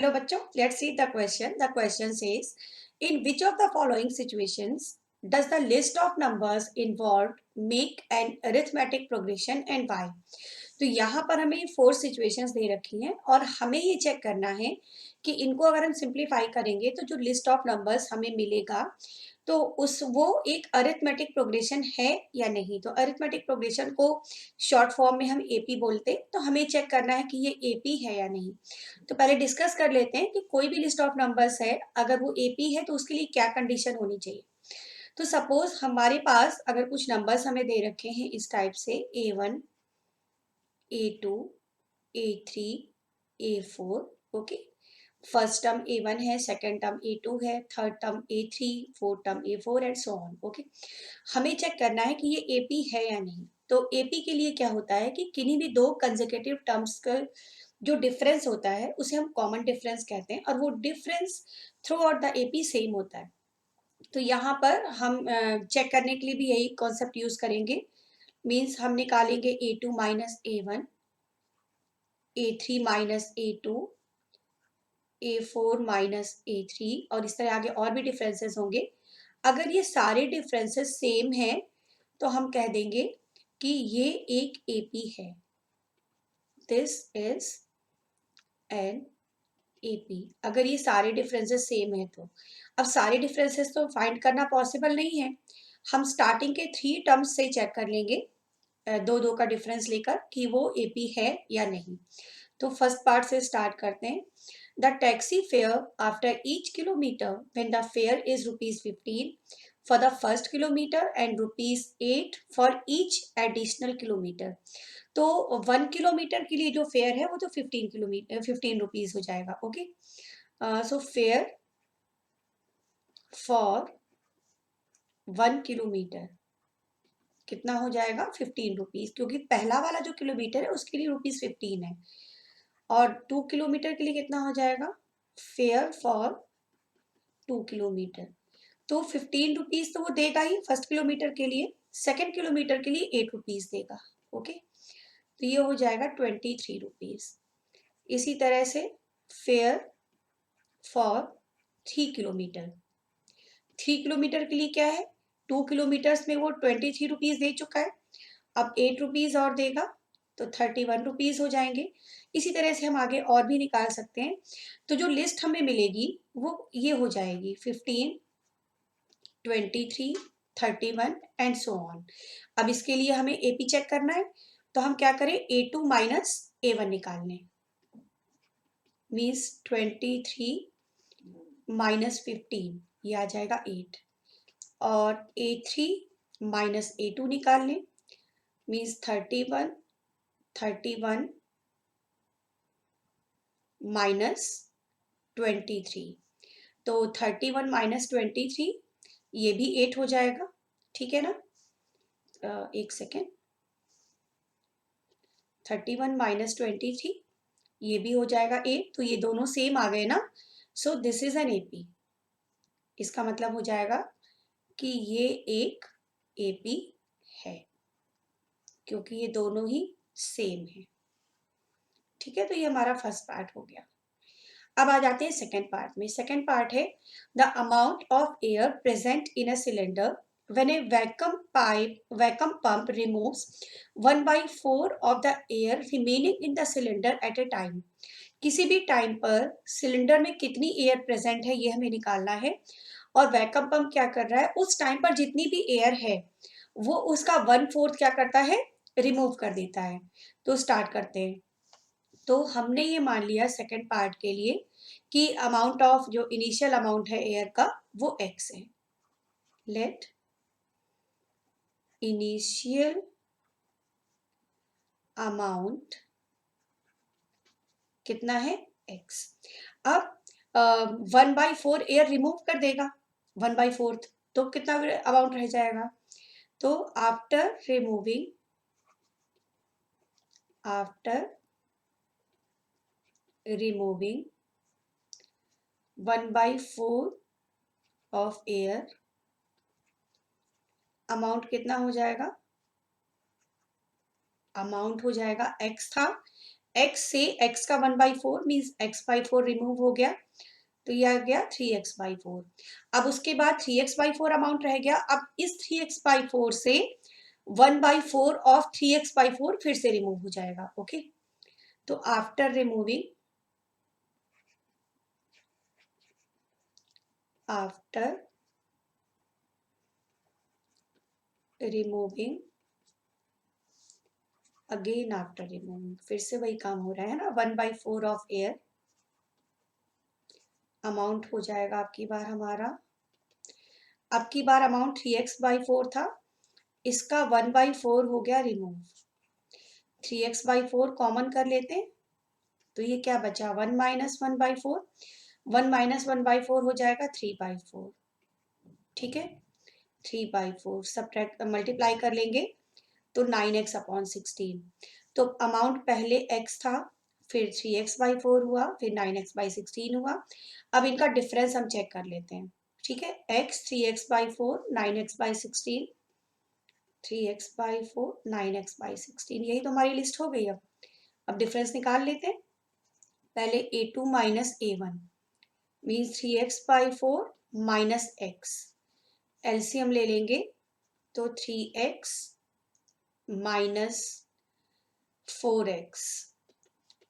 Hello, bachcho. Let's read the question. The question says, in which of the following situations does the list of numbers involved make an arithmetic progression and why? तो यहाँ पर हमें 4 situations दे रखी हैं और हमें ये check करना है कि इनको अगर हम सिंप्लीफाई करेंगे तो जो लिस्ट ऑफ नंबर्स हमें मिलेगा तो उस वो एक अरिथमेटिक प्रोग्रेशन है या नहीं। तो अरिथमेटिक प्रोग्रेशन को शॉर्ट फॉर्म में हम एपी बोलते हैं, तो हमें चेक करना है कि ये एपी है या नहीं। तो पहले डिस्कस कर लेते हैं कि कोई भी लिस्ट ऑफ नंबर्स है, अगर वो एपी है तो उसके लिए क्या कंडीशन होनी चाहिए। तो सपोज हमारे पास अगर कुछ नंबर्स हमें दे रखे हैं इस टाइप से A1, A2, A3, A4, okay. First term A1 है, सेकेंड टर्म A2 है, third term A3, fourth term A4 and so on, okay. हमें चेक करना है कि ये एपी है या नहीं। तो एपी के लिए क्या होता है कि किन्हीं भी दो कंसेक्यूटिव टर्म्स का जो डिफरेंस होता है उसे हम कॉमन डिफरेंस कहते हैं और वो difference through out the AP same होता है। तो यहाँ पर हम चेक करने के लिए भी यही कॉन्सेप्ट यूज करेंगे। मीन्स हम निकालेंगे A2 minus A1, A3 minus A2, A4 minus A3 और इस तरह आगे और भी डिफरेंसेस होंगे। अगर ये सारे डिफरेंसेस सेम हैं तो हम कह देंगे कि ये एक एपी है। This is an AP. अगर ये सारे डिफरेंसेस सेम है तो अब सारे डिफरेंसेस तो फाइंड करना पॉसिबल नहीं है। हम स्टार्टिंग के 3 टर्म्स से चेक कर लेंगे, दो दो का डिफरेंस लेकर कि वो एपी है या नहीं। तो फर्स्ट पार्ट से स्टार्ट करते हैं। The taxi fare after each kilometre when the fair is ₹15 for the first kilometre and ₹8 for each additional kilometre. तो 1 किलोमीटर के लिए जो फेयर है वो तो 15 रुपीज हो जाएगा, okay. So fair for 1 kilometre कितना हो जाएगा 15 रुपीज, क्योंकि पहला वाला जो किलोमीटर है उसके लिए ₹15 है। और 2 किलोमीटर के लिए कितना हो जाएगा फेयर फॉर 2 किलोमीटर। तो 15 रुपीज तो वो देगा ही फर्स्ट किलोमीटर के लिए, सेकेंड किलोमीटर के लिए 8 रुपीज देगा, ओके। तो ये हो जाएगा 23 रुपीज। इसी तरह से फेयर फॉर 3 किलोमीटर। 3 किलोमीटर के लिए क्या है, 2 किलोमीटर्स में वो 23 रुपीज दे चुका है, अब 8 रुपीज और देगा तो 31 रुपीज हो जाएंगे। इसी तरह से हम आगे और भी निकाल सकते हैं। तो जो लिस्ट हमें मिलेगी वो ये हो जाएगी 15, 23, 31 एंड सो ऑन। अब इसके लिए हमें एपी चेक करना है, तो हम क्या करें A2 माइनस A1 निकाल लें। मीन्स 23 माइनस 15 ये आ जाएगा 8 और A3 माइनस A2 निकाल लें। Means 31 minus 23। तो 31 माइनस 23 ये भी 8 हो जाएगा, ठीक है ना। एक सेकेंड, 31 माइनस 23 ये भी हो जाएगा 8, तो ये दोनों सेम आ गए ना। So this is an AP. इसका मतलब हो जाएगा कि ये एक एपी है क्योंकि ये दोनों ही सेम है, ठीक है। तो ये हमारा फर्स्ट पार्ट हो गया। अब आ जाते हैं सेकेंड पार्ट में। सेकेंड पार्ट है the amount of air present in a cylinder when a vacuum pump removes 1/4 of the air remaining in the cylinder at a time। किसी भी टाइम पर सिलेंडर में कितनी एयर प्रेजेंट है ये हमें निकालना है और वैक्यूम पंप क्या कर रहा है, उस टाइम पर जितनी भी एयर है वो उसका 1/4 क्या करता है, रिमूव कर देता है। तो स्टार्ट करते हैं। तो हमने ये मान लिया सेकेंड पार्ट के लिए कि अमाउंट ऑफ जो इनिशियल अमाउंट है एयर का वो x है। लेट इनिशियल अमाउंट कितना है x। अब 1/4 एयर रिमूव कर देगा 1/4, तो कितना अमाउंट रह जाएगा। तो after removing 1/4 of air amount कितना हो जाएगा, अमाउंट हो जाएगा x था, x से x का 1/4 मीन्स x/4 रिमूव हो गया, तो ये आ गया 3x/4। अब उसके बाद 3x/4 अमाउंट रह गया। अब इस 3x/4 से 1/4 ऑफ 3x/4 फिर से रिमूव हो जाएगा। ओके, तो after removing again after removing फिर से वही काम हो रहा है ना, 1/4 ऑफ एयर अमाउंट हो जाएगा आपकी बार हमारा। अब की बार अमाउंट 3x/4 था, इसका 1/4 हो गया रिमूव। 3x/4 कॉमन कर लेते हैं, तो ये क्या बचा 1 - 1/4। 1 - 1/4 हो जाएगा 3/4। ठीक है, 3/4 सब्ट्रैक्ट मल्टीप्लाई कर लेंगे तो 9x/16। तो अमाउंट पहले x था, फिर 3x/4 हुआ, फिर 9x/16 हुआ। अब इनका डिफरेंस हम चेक कर लेते हैं। ठीक है, x 3x/4 9x/16, 3x/4 9x/16, यही तो हमारी लिस्ट हो गई। अब डिफरेंस निकाल लेते हैं। पहले a2 minus a1 means 3x/4 minus x, LCM ले लेंगे तो 3x minus 4x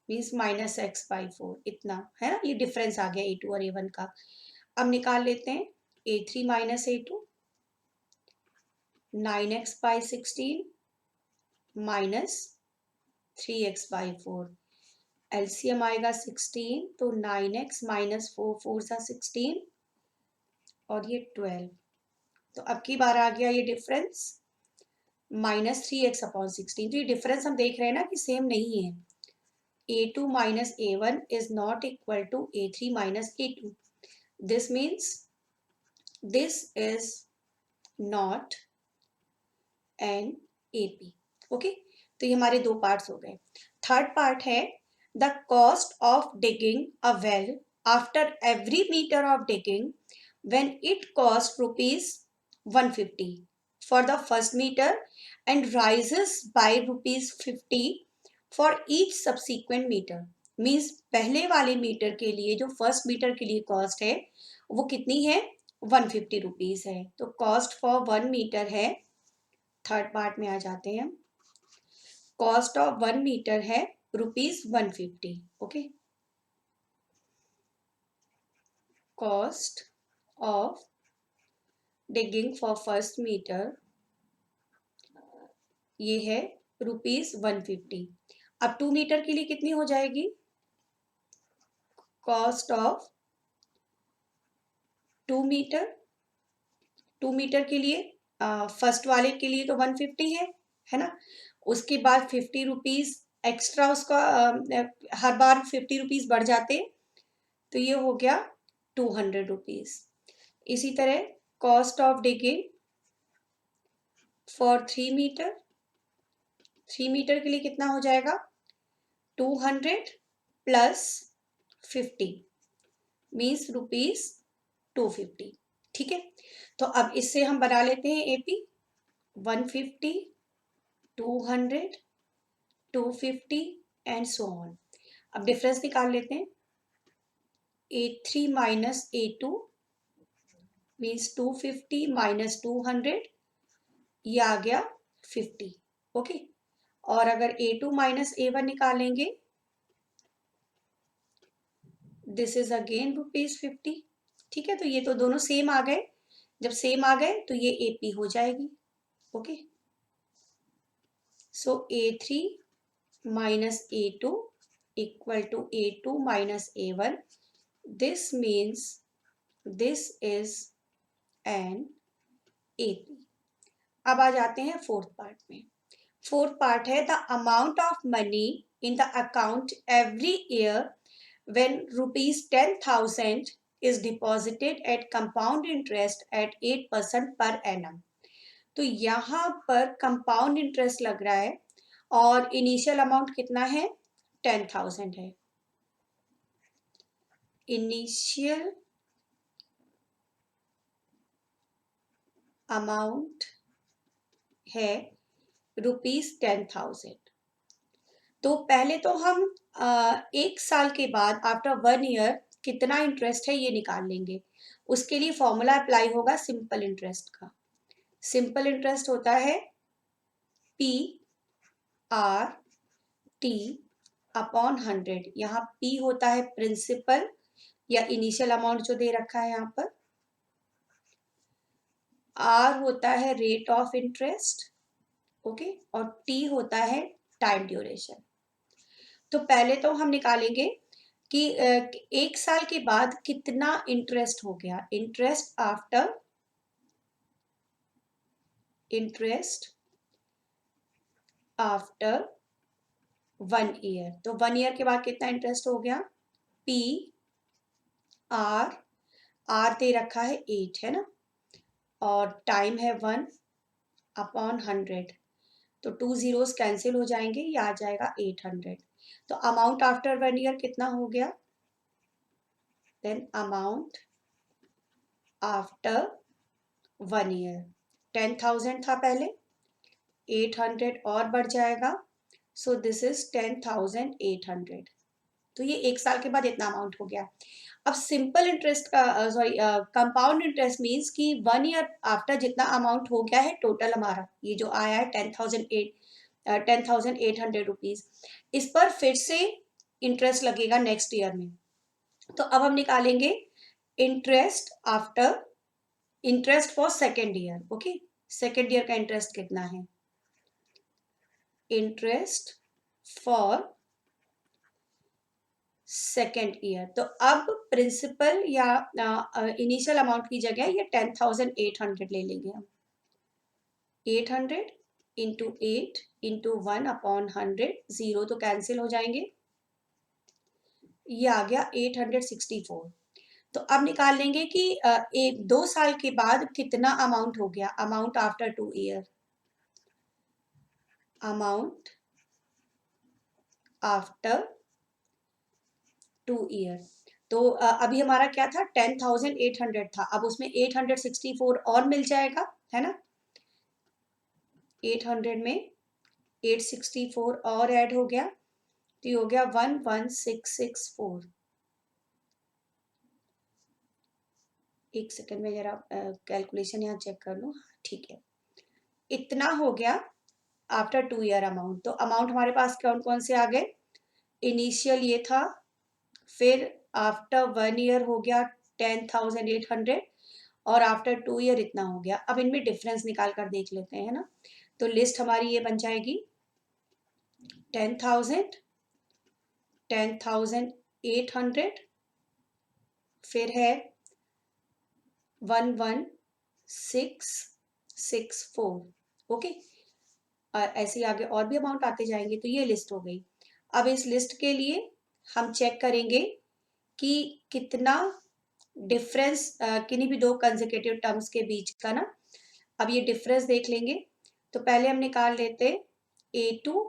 means minus x/4, इतना है ना, ये डिफरेंस आ गया a2 और a1 का। अब निकाल लेते हैं a3 minus a2, 9x/16 minus 3x/4, LCM आएगा 16, तो 9x माइनस 4 4 सा 16 और ये 12। तो अब की बार आ गया ये डिफरेंस -3x/16। तो ये डिफरेंस हम देख रहे हैं ना कि सेम नहीं है। a2 minus a1 is not equal to a3 minus a2. This means this is not an AP. Okay, तो ये हमारे दो पार्ट्स हो गए। थर्ड पार्ट है the cost of digging a well after every metre of digging when it cost ₹150 for the first meter and rises by ₹50 for each subsequent meter. Means पहले वाले metre के लिए जो फर्स्ट मीटर के लिए cost है वो कितनी है, ₹150 है। तो कॉस्ट फॉर 1 मीटर है, थर्ड पार्ट में आ जाते हैं, कॉस्ट ऑफ 1 मीटर है ₹150। Okay, cost of digging for first metre ये है ₹150। अब 2 मीटर के लिए कितनी हो जाएगी, कॉस्ट ऑफ 2 मीटर, 2 मीटर के लिए फर्स्ट वाले के लिए तो 150 है ना। उसके बाद ₹50 एक्स्ट्रा उसका हर बार ₹50 बढ़ जाते, तो ये हो गया ₹200। इसी तरह cost of digging for 3 metre, 3 metre के लिए कितना हो जाएगा, 200 प्लस 50 मीन्स ₹250। ठीक है, तो अब इससे हम बना लेते हैं एपी 150 200 250 एंड सो ऑन। अब डिफरेंस निकाल लेते हैं, a3 minus a2 means 250 minus 200, ये आ गया 50। ओके, और अगर a2 माइनस a1 निकालेंगे दिस इज अगेन ₹50। ठीक है, तो ये तो दोनों सेम आ गए, जब सेम आ गए तो ये एपी हो जाएगी। Okay, so a3 minus a2 equal to a2 minus a1. This means this is an AP. अब आ जाते हैं फोर्थ पार्ट में। फोर्थ पार्ट है the amount of money in the account every year when ₹10,000 is deposited at compound interest at 8% per annum. तो यहाँ पर compound interest लग रहा है और इनिशियल अमाउंट कितना है, 10,000 है। इनिशियल अमाउंट है ₹10,000। तो पहले तो हम 1 साल के बाद आफ्टर 1 ईयर कितना इंटरेस्ट है ये निकाल लेंगे। उसके लिए फॉर्मूला अप्लाई होगा सिंपल इंटरेस्ट का। सिंपल इंटरेस्ट होता है पी आर टी अपॉन 100। यहाँ पी होता है प्रिंसिपल या इनिशियल अमाउंट जो दे रखा है यहाँ पर, आर होता है रेट ऑफ इंटरेस्ट, ओके, और टी होता है टाइम ड्यूरेशन। तो पहले तो हम निकालेंगे कि 1 साल के बाद कितना इंटरेस्ट हो गया। Interest after 1 year. तो 1 ईयर के बाद कितना इंटरेस्ट हो गया, पी आर दे रखा है 8 है ना, और टाइम है 1 अपॉन 100। तो 2 zeros कैंसिल हो जाएंगे, ये आ जाएगा 800। तो अमाउंट आफ्टर 1 ईयर कितना हो गया, देन अमाउंट आफ्टर 1 ईयर 10,000 था पहले, 800 और बढ़ जाएगा, सो दिस इज 10,800। तो ये 1 साल के बाद इतना अमाउंट हो गया। अब सिंपल इंटरेस्ट का कंपाउंड इंटरेस्ट मीन्स कि 1 ईयर आफ्टर जितना अमाउंट हो गया है टोटल हमारा, ये जो आया है 10,800 रुपीज, इस पर फिर से इंटरेस्ट लगेगा नेक्स्ट ईयर में। तो अब हम निकालेंगे interest after interest for second year. Okay, second year का इंटरेस्ट कितना है, इंटरेस्ट फॉर सेकेंड ईयर। तो अब प्रिंसिपल या इनिशियल अमाउंट की जगह ये 10,800 ले लेंगे हम। 800 इंटू 8 इंटू 1 अपॉन 100, जीरो तो कैंसिल हो जाएंगे, ये आ गया 864। तो अब निकाल लेंगे कि 2 साल के बाद कितना अमाउंट हो गया, amount after 2 year, amount after 2 year. तो अभी हमारा क्या था, 10,800 था, अब उसमें 864 और मिल जाएगा, है ना। 800 में 864 और ऐड हो गया, तो ये हो गया 11,664। एक सेकंड में जरा कैलकुलेशन यहाँ चेक कर लूँ, ठीक है, इतना हो गया आफ्टर 2 ईयर अमाउंट। तो अमाउंट हमारे पास कौन कौन से आ गए, इनिशियल ये था, फिर आफ्टर 1 ईयर हो गया 10,800, और आफ्टर 2 ईयर इतना हो गया। अब इनमें डिफरेंस निकाल कर देख लेते हैं, है ना। तो लिस्ट हमारी ये बन जाएगी 10,000, 10,800, फिर है 11,664। ओके, और ऐसे आगे और भी अमाउंट आते जाएंगे। तो ये लिस्ट हो गई। अब इस लिस्ट के लिए हम चेक करेंगे कि कितना डिफरेंस किन्हीं भी दो कंसेक्यूटिव टर्म्स के बीच का ना। अब ये डिफरेंस देख लेंगे। तो पहले हम निकाल लेते A2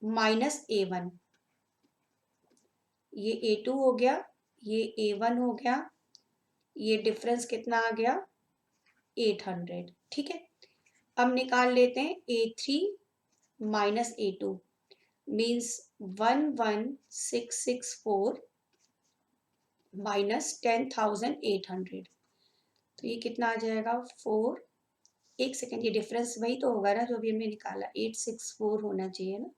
माइनस A1, ये A2 हो गया, ये A1 हो गया, ये डिफरेंस कितना आ गया 800। ठीक है, अब निकाल लेते हैं A3 minus A2, means 11,664 minus 10,800। तो ये कितना आ जाएगा 4। एक सेकेंड, ये डिफरेंस वही तो होगा ना जो भी हमने निकाला, 864 होना चाहिए ना,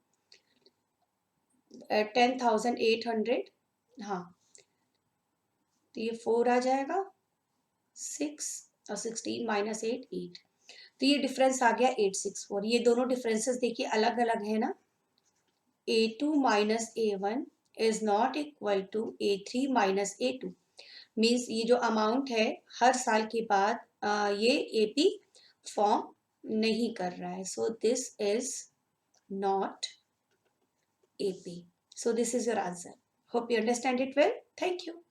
10,800, हाँ, तो ये 4 आ जाएगा, 6 और 16 माइनस 8, 8। तो ये डिफरेंस आ गया 864। ये दोनों डिफरेंसेस देखिए अलग अलग है ना, A2 minus A1 is not equal to A3 minus A2, means ये जो अमाउंट है हर साल के बाद ये AP फॉर्म नहीं कर रहा है, so this is not AP. So this is your answer. Hope you understand it well. Thank you.